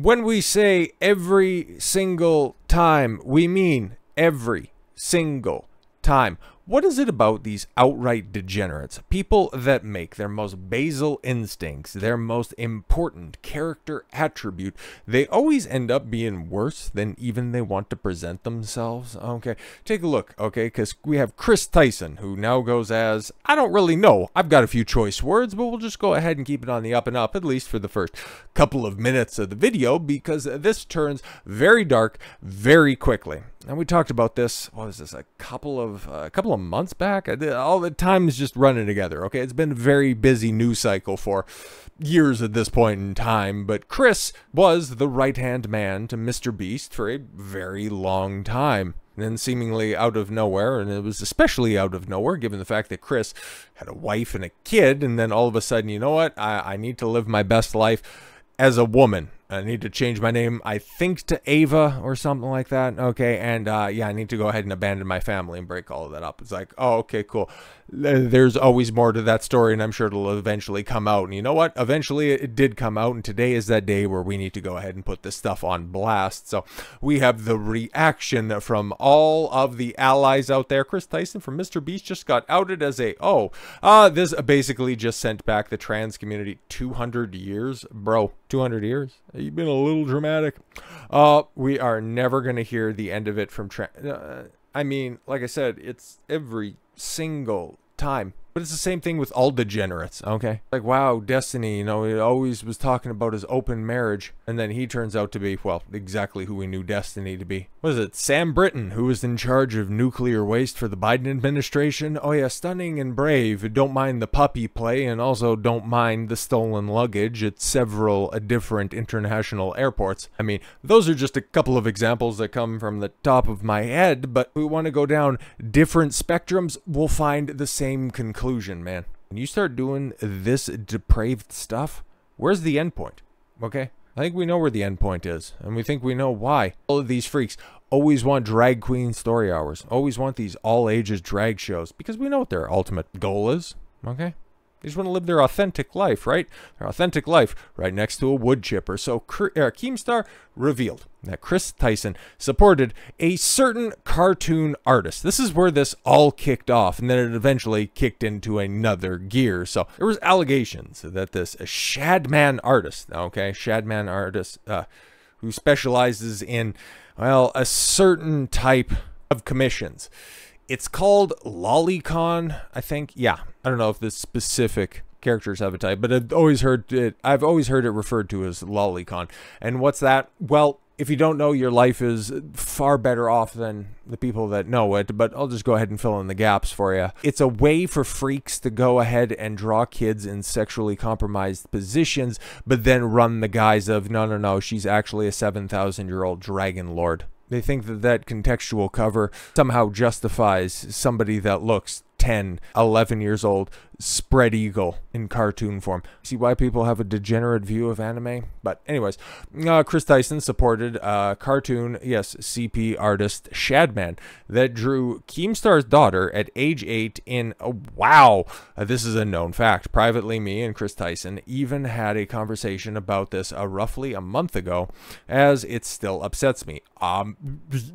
When we say every single time, we mean every single time. What is it about these outright degenerates, people that make their most basal instincts, their most important character attribute, they always end up being worse than even they want to present themselves? Okay, take a look, okay, because we have Kris Tyson, who now goes as, I don't really know, I've got a few choice words, but we'll just go ahead and keep it on the up and up, at least for the first couple of minutes of the video, because this turns very dark very quickly. And we talked about this, what was this, a couple of months back? All the time is just running together, okay? It's been a very busy news cycle for years at this point in time, but Kris was the right-hand man to MrBeast for a very long time. And then seemingly out of nowhere, and it was especially out of nowhere given the fact that Kris had a wife and a kid, and then all of a sudden, you know what, I need to live my best life as a woman. I need to change my name, I think, to Ava or something like that. Okay, and yeah, I need to go ahead and abandon my family and break all of that up. It's like, oh, okay, cool. There's always more to that story, and I'm sure it'll eventually come out. And you know what? Eventually it did come out, and today is that day where we need to go ahead and put this stuff on blast. So we have the reaction from all of the allies out there. Kris Tyson from MrBeast just got outed as a, this basically just sent back the trans community 200 years. Bro, 200 years? You've been a little dramatic. We are never going to hear the end of it from I mean, like I said, it's every single time. But it's the same thing with all degenerates, okay? Like, wow, Destiny, you know, he always was talking about his open marriage, and then he turns out to be, well, exactly who we knew Destiny to be. What is it? Sam Britton, who was in charge of nuclear waste for the Biden administration? Oh yeah, stunning and brave. Don't mind the puppy play, and also don't mind the stolen luggage at several different international airports. I mean, those are just a couple of examples that come from the top of my head, but we want to go down different spectrums, we'll find the same conclusion. Man, when you start doing this depraved stuff, where's the end point? Okay, I think we know where the end point is, and we think we know why. All of these freaks always want drag queen story hours, always want these all ages drag shows, because we know what their ultimate goal is. Okay, they just want to live their authentic life, right? Their authentic life right next to a wood chipper. So Keemstar revealed that Kris Tyson supported a certain cartoon artist. This is where this all kicked off, and then it eventually kicked into another gear. So there was allegations that this Shadman artist, okay, Shadman artist, who specializes in, well, a certain type of commissions. It's called Lolicon, I think. Yeah, I don't know if this specific characters have a type, but I've always heard it referred to as Lolicon. And what's that? Well, if you don't know, your life is far better off than the people that know it, but I'll just go ahead and fill in the gaps for you. It's a way for freaks to go ahead and draw kids in sexually compromised positions, but then run the guise of, no, she's actually a 7,000-year-old dragon lord. They think that that contextual cover somehow justifies somebody that looks 10, 11 years old, spread eagle in cartoon form. See why people have a degenerate view of anime? But anyways, Kris Tyson supported cartoon, yes, CP artist Shadman that drew Keemstar's daughter at age 8 in, wow, this is a known fact. Privately, me and Kris Tyson even had a conversation about this roughly a month ago, as it still upsets me.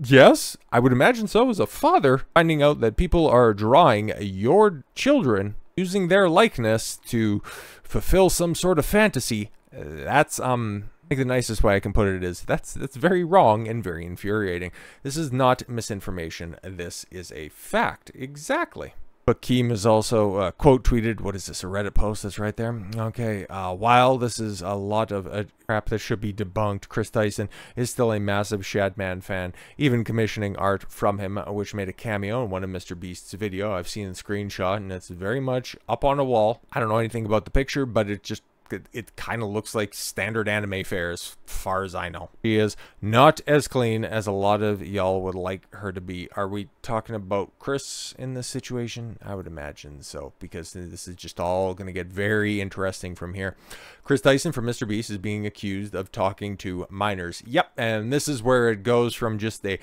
Yes, I would imagine so as a father, finding out that people are drawing your children using their likeness to fulfill some sort of fantasy. That's I think the nicest way I can put it is that's very wrong and very infuriating. This is not misinformation. This is a fact. Exactly. But Keem is also quote tweeted, what is this, a Reddit post that's right there? Okay, while this is a lot of crap that should be debunked, Kris Tyson is still a massive Shadman fan, even commissioning art from him, which made a cameo in one of MrBeast's video. I've seen the screenshot, and it's very much up on a wall. I don't know anything about the picture, but it kind of looks like standard anime fare as far as I know. She is not as clean as a lot of y'all would like her to be. Are we talking about Kris in this situation? I would imagine so, because this is just all going to get very interesting from here. Kris Tyson from MrBeast is being accused of talking to minors. Yep, and this is where it goes from just a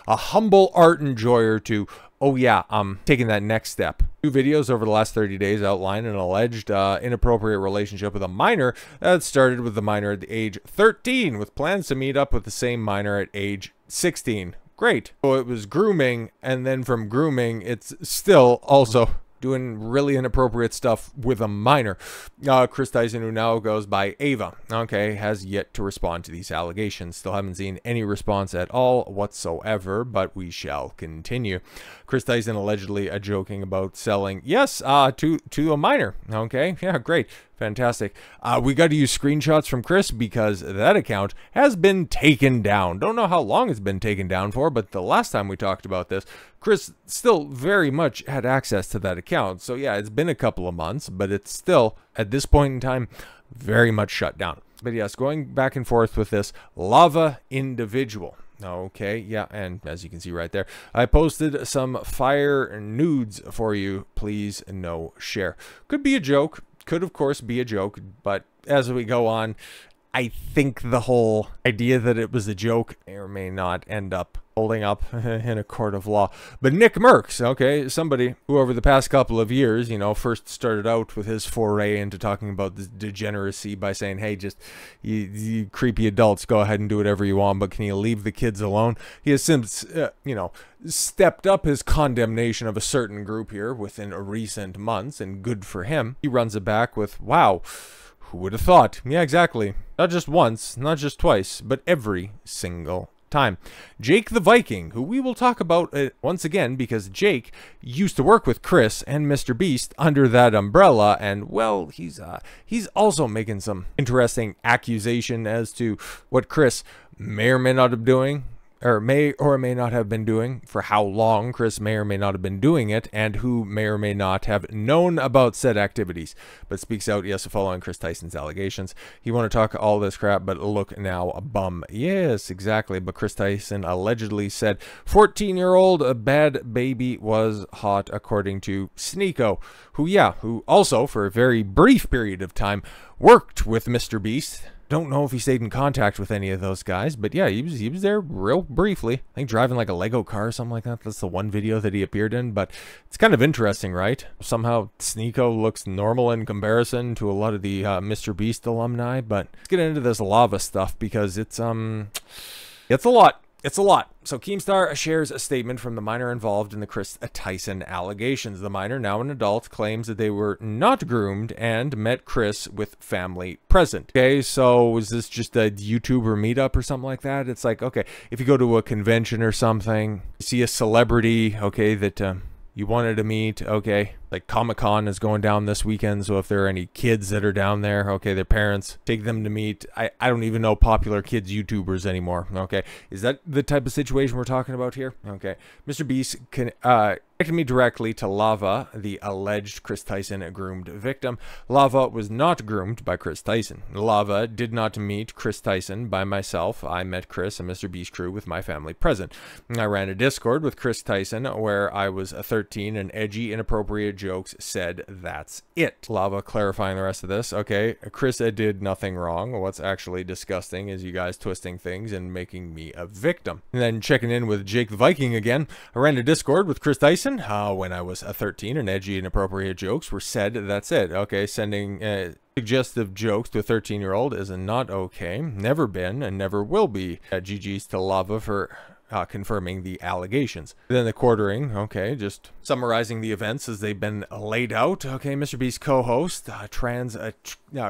humble art enjoyer to, oh yeah, taking that next step. Two videos over the last 30 days outline an alleged inappropriate relationship with a minor that started with the minor at the age 13, with plans to meet up with the same minor at age 16. Great. So it was grooming, and then from grooming, it's still also doing really inappropriate stuff with a minor. Kris Tyson, who now goes by Ava, okay, has yet to respond to these allegations. Still haven't seen any response at all whatsoever, but we shall continue. Kris Tyson allegedly joking about selling, yes, to a minor. Okay, yeah, great. Fantastic. We got to use screenshots from Kris because that account has been taken down. Don't know how long it's been taken down for, but the last time we talked about this, Kris still very much had access to that account. So yeah, it's been a couple of months, but it's still, at this point in time, very much shut down. But yes, going back and forth with this lava individual. Okay, yeah, and as you can see right there, I posted some fire nudes for you. Please no share. Could be a joke. Could, of course, be a joke, but as we go on, I think the whole idea that it was a joke may or may not end up holding up in a court of law. But Nick Merckx, okay, somebody who over the past couple of years, you know, first started out with his foray into talking about the degeneracy by saying, hey, just you creepy adults, go ahead and do whatever you want, but can you leave the kids alone? He has since, you know, stepped up his condemnation of a certain group here within recent months, and good for him. He runs it back with, wow, who would have thought? Yeah, exactly. Not just once, not just twice, but every single time. Jake the Viking, who we will talk about once again, because Jake used to work with Kris and MrBeast under that umbrella, and well, he's also making some interesting accusation as to what Kris may or may not have doing, or may not have been doing, for how long Kris may or may not have been doing it, and who may or may not have known about said activities, but speaks out, yes, following Kris Tyson's allegations. You want to talk all this crap, but look now, a bum. Yes, exactly, but Kris Tyson allegedly said 14-year-old bad baby was hot, according to Sneeko, who also, for a very brief period of time, worked with MrBeast. Don't know if he stayed in contact with any of those guys, but yeah, he was there real briefly. I think driving like a Lego car or something like that. That's the one video that he appeared in, but it's kind of interesting, right? Somehow Sneeko looks normal in comparison to a lot of the MrBeast alumni, but let's get into this lava stuff because it's a lot. It's a lot. So Keemstar shares a statement from the minor involved in the Kris Tyson allegations. The minor, now an adult, claims that they were not groomed and met Kris with family present. Okay, so is this just a YouTuber meetup or something like that? It's like, okay, if you go to a convention or something, you see a celebrity, okay, that you wanted to meet, okay, like Comic-Con is going down this weekend, so if there are any kids that are down there, okay, their parents take them to meet, I don't even know popular kids YouTubers anymore, okay? Is that the type of situation we're talking about here? Okay, MrBeast connected me directly to Lava, the alleged Kris Tyson groomed victim. Lava was not groomed by Kris Tyson. Lava did not meet Kris Tyson by myself. I met Kris and MrBeast crew with my family present. I ran a Discord with Kris Tyson where I was 13 and edgy, inappropriate jokes said that's it. Lava clarifying the rest of this. Okay, Kris did nothing wrong. What's actually disgusting is you guys twisting things and making me a victim. And then checking in with Jake the Viking again. I ran a Discord with Kris Tyson when I was 13 and edgy, inappropriate jokes were said that's it. Okay, sending suggestive jokes to a 13-year-old is not okay. Never been and never will be. GG's to Lava for confirming the allegations. Then the quartering, okay, just summarizing the events as they've been laid out. Okay, MrBeast co-host,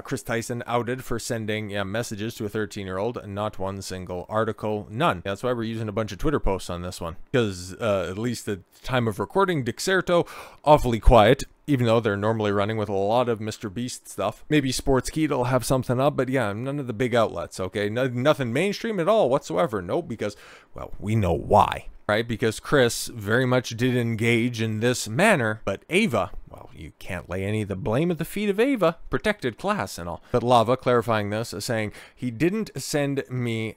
Kris Tyson outed for sending messages to a 13-year-old, not one single article, none. That's why we're using a bunch of Twitter posts on this one, because at least at the time of recording, Dexerto, awfully quiet, even though they're normally running with a lot of MrBeast stuff. Maybe Sportskeeda will have something up, but yeah, none of the big outlets, okay? Nothing mainstream at all whatsoever. Nope, because, well, we know why, right? Because Kris very much did engage in this manner, but Ava, well, you can't lay any of the blame at the feet of Ava, protected class and all. But Lava clarifying this, saying he didn't send me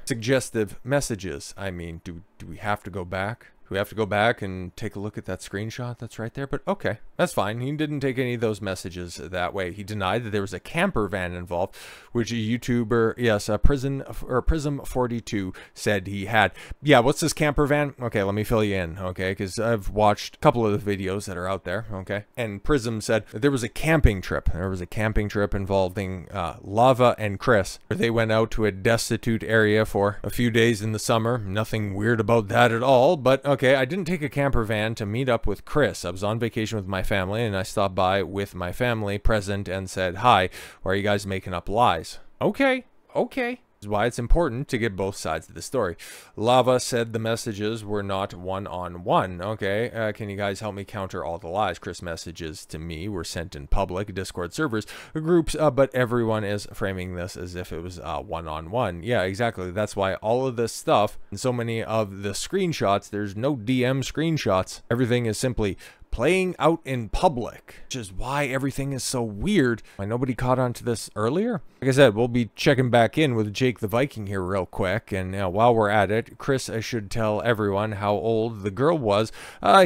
suggestive messages. I mean, do we have to go back? we have to go back and take a look at that screenshot that's right there? But okay, that's fine. He didn't take any of those messages that way. He denied that there was a camper van involved, which a YouTuber, yes, Prism42 said he had. Yeah, what's this camper van? Okay, let me fill you in, okay, because I've watched a couple of the videos that are out there, okay? And Prism said that there was a camping trip. There was a camping trip involving Lava and Chris, where they went out to a destitute area for a few days in the summer. Nothing weird about that at all, but okay, I didn't take a camper van to meet up with Chris. I was on vacation with my family, and I stopped by with my family present and said, hi, why are you guys making up lies? Okay. This is why it's important to get both sides of the story. Lava said the messages were not one-on-one. Okay, can you guys help me counter all the lies? Chris messages to me were sent in public Discord servers, groups, but everyone is framing this as if it was one-on-one. Yeah, exactly. That's why all of this stuff and so many of the screenshots, there's no DM screenshots. Everything is simply playing out in public, which is why everything is so weird. Why nobody caught on to this earlier? Like I said, we'll be checking back in with Jake the Viking here real quick, and while we're at it, Chris should tell everyone how old the girl was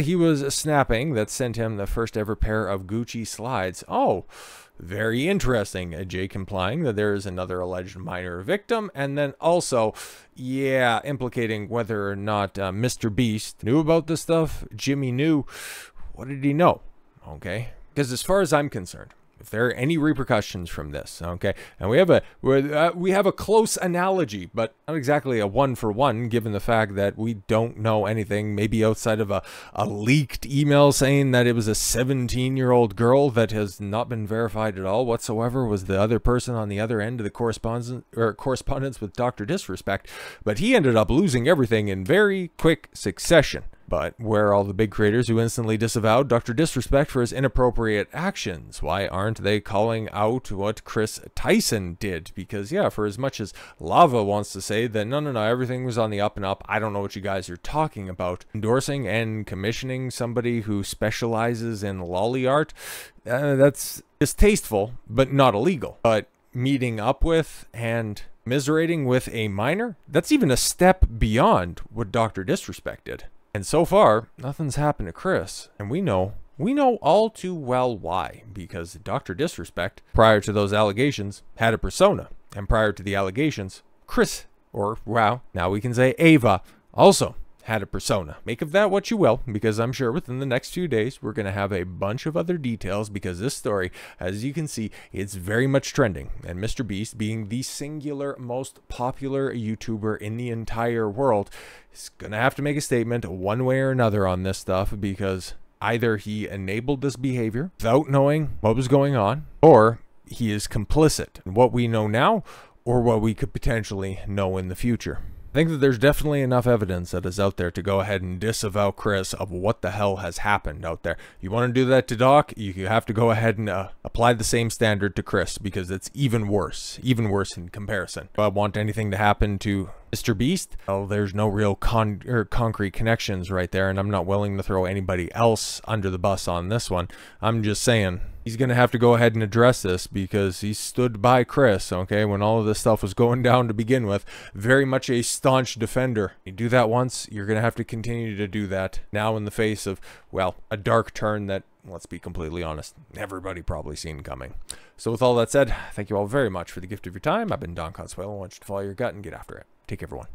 he was snapping that sent him the first ever pair of Gucci slides. Oh, very interesting. Jake implying that there is another alleged minor victim, and then also, yeah, implicating whether or not MrBeast knew about this stuff. Jimmy knew. What did he know? Okay, because as far as I'm concerned, if there are any repercussions from this, okay, and we have a close analogy, but not exactly a one-for-one, given the fact that we don't know anything, maybe outside of a leaked email saying that it was a 17-year-old girl that has not been verified at all whatsoever, was the other person on the other end of the correspondence with Dr. Disrespect, but he ended up losing everything in very quick succession. But where are all the big creators who instantly disavowed Dr. Disrespect for his inappropriate actions? Why aren't they calling out what Kris Tyson did? Because, yeah, for as much as Lava wants to say that, no, everything was on the up and up, I don't know what you guys are talking about. Endorsing and commissioning somebody who specializes in lolly art, that's distasteful, but not illegal. But meeting up with and commiserating with a minor, that's even a step beyond what Dr. Disrespect did. And so far, nothing's happened to Chris, and we know all too well why, because Dr. Disrespect, prior to those allegations, had a persona, and prior to the allegations, Chris, or wow, now we can say Ava, also had a persona. Make of that what you will, because I'm sure within the next few days, we're going to have a bunch of other details, because this story, as you can see, it's very much trending, and MrBeast, being the singular most popular YouTuber in the entire world, is going to have to make a statement one way or another on this stuff, because either he enabled this behavior without knowing what was going on, or he is complicit in what we know now, or what we could potentially know in the future. I think that there's definitely enough evidence that is out there to go ahead and disavow Chris of what the hell has happened out there. You want to do that to Doc, you have to go ahead and apply the same standard to Chris, because it's even worse in comparison. If I want anything to happen to MrBeast, well, there's no real concrete connections right there, and I'm not willing to throw anybody else under the bus on this one. I'm just saying, he's going to have to go ahead and address this, because he stood by Chris, okay, when all of this stuff was going down to begin with. Very much a staunch defender. You do that once, you're going to have to continue to do that now in the face of, well, a dark turn that, let's be completely honest, everybody probably seen coming. So with all that said, thank you all very much for the gift of your time. I've been Don Consuelo. I want you to follow your gut and get after it. Take care, everyone.